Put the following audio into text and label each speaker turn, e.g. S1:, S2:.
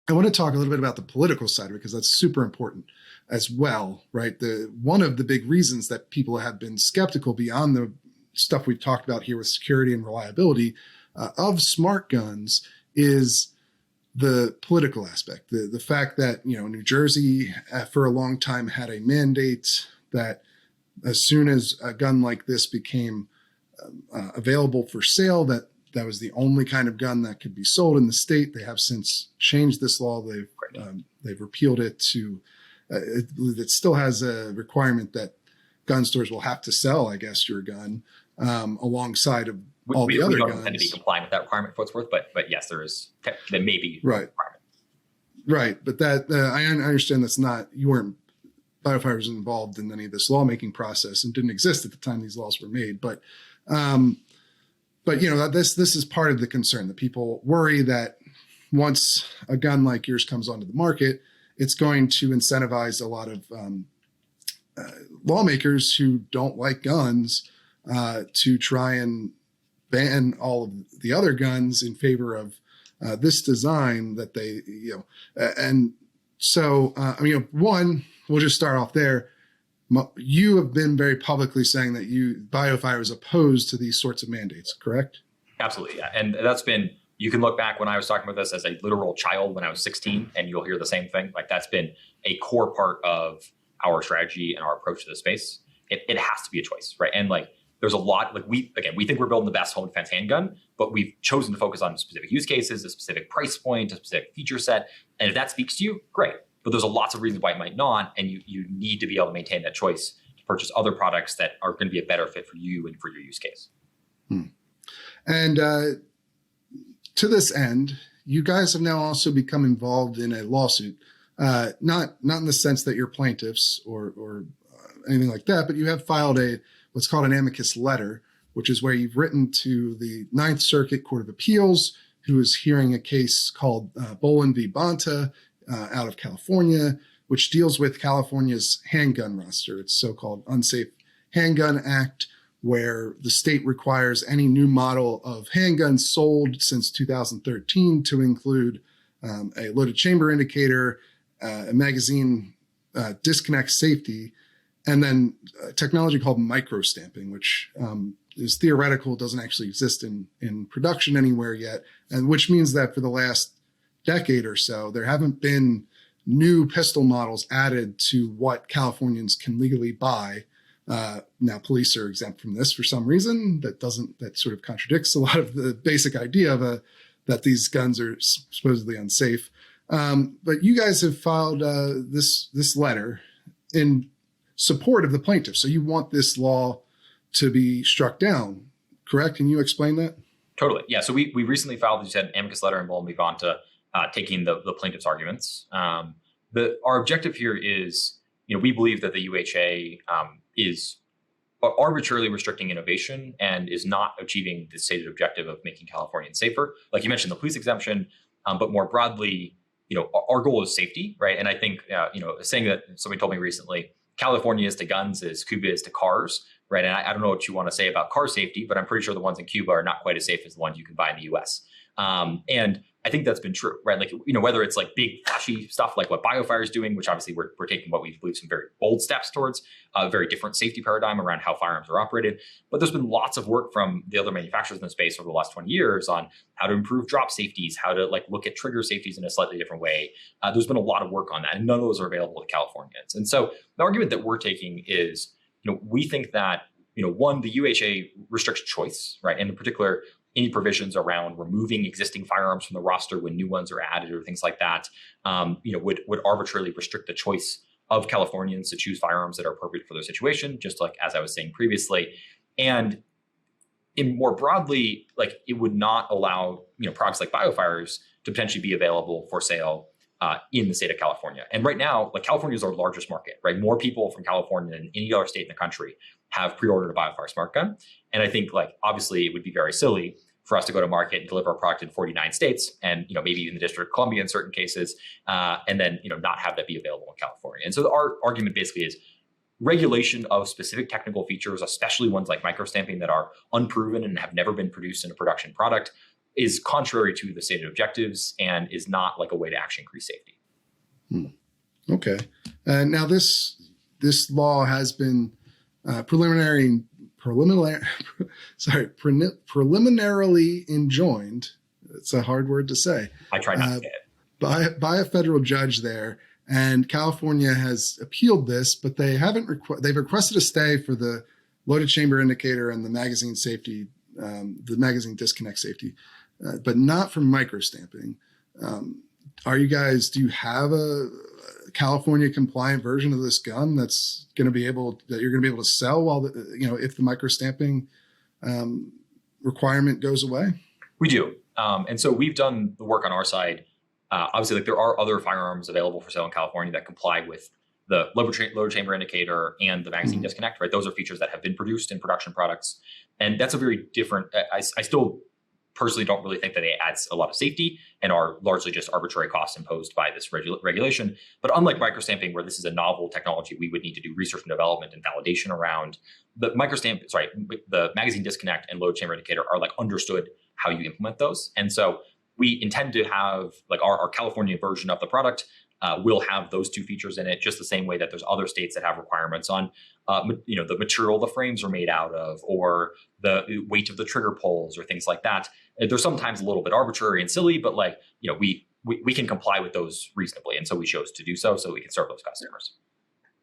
S1: I want to talk a little bit about the political side because that's super important as well, right? One of the big reasons that people have been skeptical beyond the stuff we've talked about here with security and reliability of smart guns is the political aspect. The fact that, New Jersey for a long time had a mandate that as soon as a gun like this became available for sale, that was the only kind of gun that could be sold in the state. They have since changed this law. They've repealed it to, I believe it still has a requirement that gun stores will have to sell, I guess, your gun alongside of all the other guns. We don't
S2: intend to be compliant with that requirement for what's worth, but yes, there may be
S1: right.
S2: a requirement.
S1: Right, but that I understand that's not, you weren't, Biofire was involved in any of this lawmaking process and didn't exist at the time these laws were made. But this is part of the concern that people worry that once a gun like yours comes onto the market, it's going to incentivize a lot of lawmakers who don't like guns to try and ban all of the other guns in favor of this design that they, and so, one, we'll just start off there. You have been very publicly saying that Biofire is opposed to these sorts of mandates, correct?
S2: Absolutely, yeah. And that's been, you can look back when I was talking about this as a literal child when I was 16, and you'll hear the same thing. Like, that's been a core part of our strategy and our approach to the space. It has to be a choice, right? And there's a lot, we think we're building the best home defense handgun, but we've chosen to focus on specific use cases, a specific price point, a specific feature set. And if that speaks to you, great. But there's a lots of reasons why it might not. And you need to be able to maintain that choice to purchase other products that are going to be a better fit for you and for your use case.
S1: And to this end, you guys have now also become involved in a lawsuit, not in the sense that you're plaintiffs or anything like that, but you have filed what's called an amicus letter, which is where you've written to the Ninth Circuit Court of Appeals, who is hearing a case called Bolin v. Bonta out of California, which deals with California's handgun roster. It's so-called Unsafe Handgun Act, where the state requires any new model of handguns sold since 2013 to include a loaded chamber indicator, a magazine disconnect safety, and then technology called microstamping, which is theoretical, doesn't actually exist in production anywhere yet, and which means that for the last decade or so, there haven't been new pistol models added to what Californians can legally buy. Now, police are exempt from this for some reason. That sort of contradicts a lot of the basic idea of that these guns are supposedly unsafe. But you guys have filed this letter in support of the plaintiffs. So you want this law to be struck down, correct? Can you explain that?
S2: Totally. Yeah. So we recently filed, as you said, an amicus letter in Bolin v. Bonta, taking the plaintiff's arguments. Our objective here is, we believe that the UHA is arbitrarily restricting innovation and is not achieving the stated objective of making Californians safer. Like you mentioned, the police exemption, but more broadly, our goal is safety, right? And I think, saying that somebody told me recently, California is to guns as Cuba is to cars, right? And I don't know what you want to say about car safety, but I'm pretty sure the ones in Cuba are not quite as safe as the ones you can buy in the US. And I think that's been true, right? Whether it's big flashy stuff like what Biofire is doing, which obviously we're taking what we believe some very bold steps towards a very different safety paradigm around how firearms are operated. But there's been lots of work from the other manufacturers in the space over the last 20 years on how to improve drop safeties, how to look at trigger safeties in a slightly different way. There's been a lot of work on that, and none of those are available to Californians. And so the argument that we're taking is, we think that, one, the UHA restricts choice, right? And in particular, any provisions around removing existing firearms from the roster when new ones are added or things like that, would arbitrarily restrict the choice of Californians to choose firearms that are appropriate for their situation, just like as I was saying previously. And more broadly, it would not allow products like Biofires to potentially be available for sale in the state of California. And right now, California is our largest market, right? More people from California than any other state in the country have pre-ordered a Biofire smart gun. And I think obviously it would be very silly for us to go to market and deliver a product in 49 states and, maybe even the District of Columbia in certain cases, and then, not have that be available in California. And so our argument basically is regulation of specific technical features, especially ones like microstamping that are unproven and have never been produced in a production product, is contrary to the stated objectives and is not like a way to actually increase safety.
S1: Okay. Now this law has been preliminarily enjoined. It's a hard word to say.
S2: I try not to say it.
S1: By a federal judge there, and California has appealed this, but they haven't. They've requested a stay for the loaded chamber indicator and the magazine safety, the magazine disconnect safety, but not for microstamping. Do you have a California compliant version of this gun that you're going to be able to sell while if the microstamping requirement goes away?
S2: We do. And so we've done the work on our side. Obviously, there are other firearms available for sale in California that comply with the loaded chamber indicator and the magazine disconnect, right? Those are features that have been produced in production products. And that's a very different, I still personally don't really think that it adds a lot of safety and are largely just arbitrary costs imposed by this regulation. But unlike microstamping, where this is a novel technology, we would need to do research and development and validation around the the magazine disconnect and load chamber indicator are like understood how you implement those. And so we intend to have like our California version of the product will have those two features in it, just the same way that there's other states that have requirements on, the material the frames are made out of, or the weight of the trigger pulls, or things like that. They're sometimes a little bit arbitrary and silly, but we can comply with those reasonably, and so we chose to do so we can serve those customers.